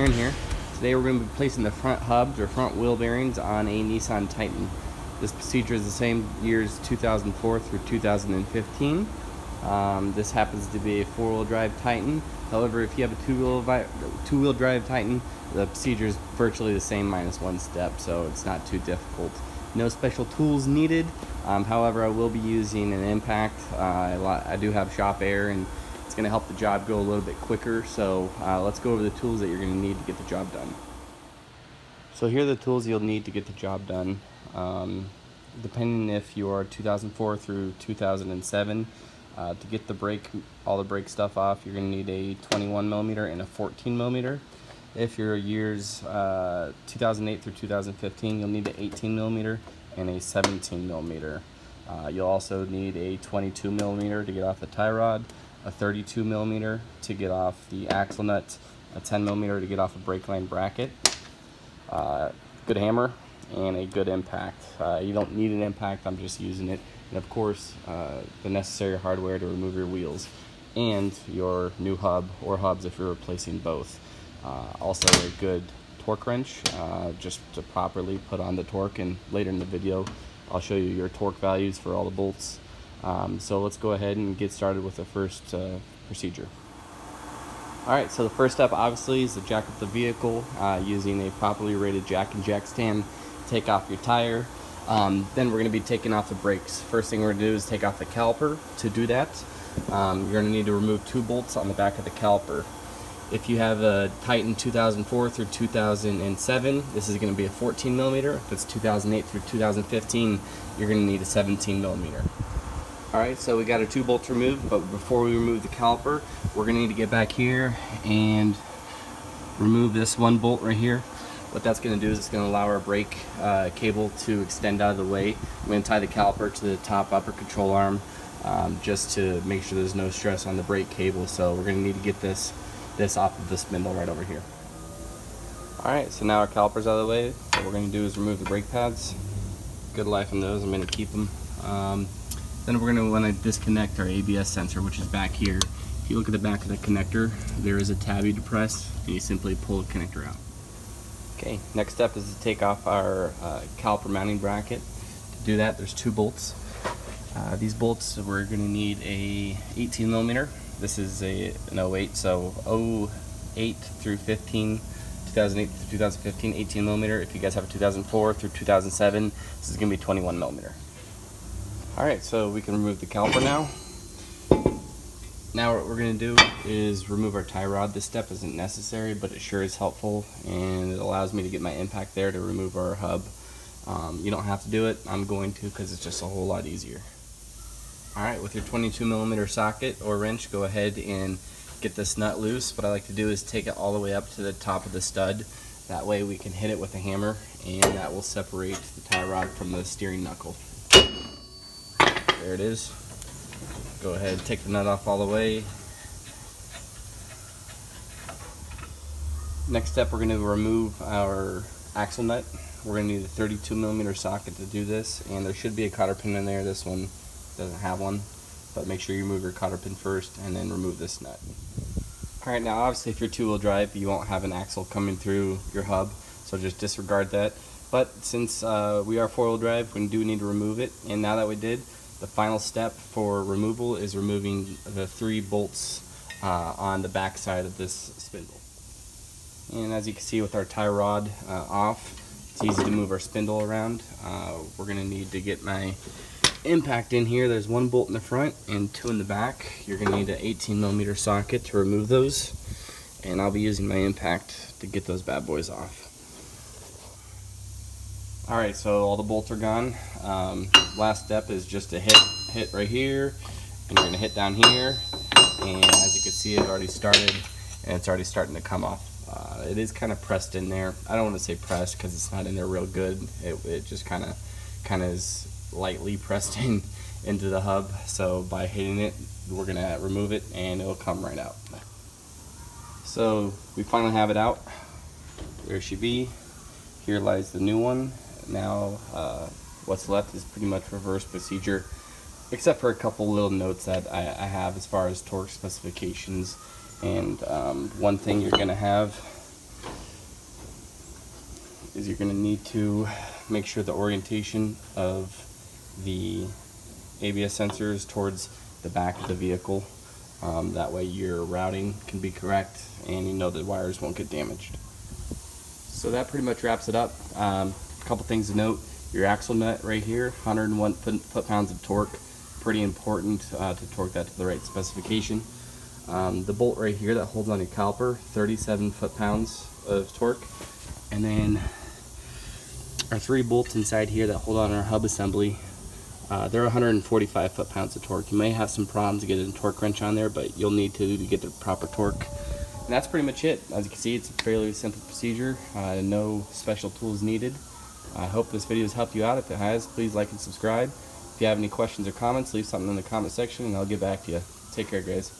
Aaron here. Today we're going to be placing the front hubs or front wheel bearings on a Nissan Titan. This procedure is the same years 2004 through 2015. This happens to be a four-wheel drive Titan. However, if you have a two-wheel drive Titan, the procedure is virtually the same minus one step, so it's not too difficult. No special tools needed. However, I will be using an impact. I do have shop air, and it's going to help the job go a little bit quicker. So let's go over the tools that you're going to need to get the job done. So here are the tools you'll need to get the job done. Depending if you are 2004 through 2007, to get all the brake stuff off, you're going to need a 21mm and a 14mm. If you're years 2008 through 2015, you'll need an 18mm and a 17mm. You'll also need a 22mm to get off the tie rod, a 32mm to get off the axle nut, a 10mm to get off a brake line bracket, good hammer, and a good impact. You don't need an impact, I'm just using it. And of course, the necessary hardware to remove your wheels and your new hub or hubs if you're replacing both. Also a good torque wrench, just to properly put on the torque, and later in the video I'll show you your torque values for all the bolts. So let's go ahead and get started with the first procedure. Alright, so the first step obviously is to jack up the vehicle using a properly rated jack and jack stand. Take off your tire. Then we're going to be taking off the brakes. First thing we're going to do is take off the caliper. To do that, you're going to need to remove two bolts on the back of the caliper. If you have a Titan 2004 through 2007, this is going to be a 14mm. If it's 2008 through 2015, you're going to need a 17mm. Alright, so we got our two bolts removed, but before we remove the caliper, we're going to need to get back here and remove this one bolt right here. What that's going to do is it's going to allow our brake cable to extend out of the way. I'm going to tie the caliper to the top upper control arm just to make sure there's no stress on the brake cable. So we're going to need to get this off of the spindle right over here. Alright, so now our caliper's out of the way. What we're going to do is remove the brake pads. Good life on those, I'm going to keep them. Then we're going to want to disconnect our ABS sensor, which is back here. If you look at the back of the connector, there is a tab you depress, and you simply pull the connector out. Okay, next step is to take off our caliper mounting bracket. To do that, there's two bolts. These bolts, we're going to need a 18mm. This is an 08, so 08 through 15, 2008 through 2015, 18mm. If you guys have a 2004 through 2007, this is going to be 21mm. Alright, so we can remove the caliper now. Now what we're going to do is remove our tie rod. This step isn't necessary, but it sure is helpful, and it allows me to get my impact there to remove our hub. You don't have to do it. I'm going to, because it's just a whole lot easier. Alright, with your 22mm socket or wrench, go ahead and get this nut loose. What I like to do is take it all the way up to the top of the stud. That way we can hit it with a hammer, and that will separate the tie rod from the steering knuckle. There it is. Go ahead and take the nut off all the way. Next step, we're going to remove our axle nut. We're going to need a 32mm socket to do this, and there should be a cotter pin in there. This one doesn't have one, but make sure you remove your cotter pin first and then remove this nut. Alright, now obviously if you're two-wheel drive, you won't have an axle coming through your hub, so just disregard that. But since we are four-wheel drive, we do need to remove it, and now that we did, the final step for removal is removing the three bolts on the back side of this spindle. And as you can see with our tie rod off, it's easy to move our spindle around. We're going to need to get my impact in here. There's one bolt in the front and two in the back. You're going to need an 18mm socket to remove those, and I'll be using my impact to get those bad boys off. Alright, so all the bolts are gone. Last step is just to hit right here, and you're going to hit down here, and as you can see, it already started, and it's already starting to come off. It is kind of pressed in there. I don't want to say pressed because it's not in there real good. It just kind of is lightly pressed into the hub. So by hitting it, we're going to remove it, and it'll come right out. So we finally have it out. There she be. Here lies the new one. Now what's left is pretty much reverse procedure, except for a couple little notes that I have as far as torque specifications. And one thing you're going to have is you're going to need to make sure the orientation of the ABS sensor is towards the back of the vehicle. That way your routing can be correct and you know the wires won't get damaged. So that pretty much wraps it up. A couple things to note: your axle nut right here, 101 foot-pounds of torque. Pretty important to torque that to the right specification. The bolt right here that holds on your caliper, 37 foot-pounds of torque. And then our 3 bolts inside here that hold on our hub assembly, they're 145 foot-pounds of torque. You may have some problems to get a torque wrench on there, but you'll need to get the proper torque. And that's pretty much it. As you can see, it's a fairly simple procedure. No special tools needed. I hope this video has helped you out. If it has, please like and subscribe. If you have any questions or comments, leave something in the comment section and I'll get back to you. Take care, guys.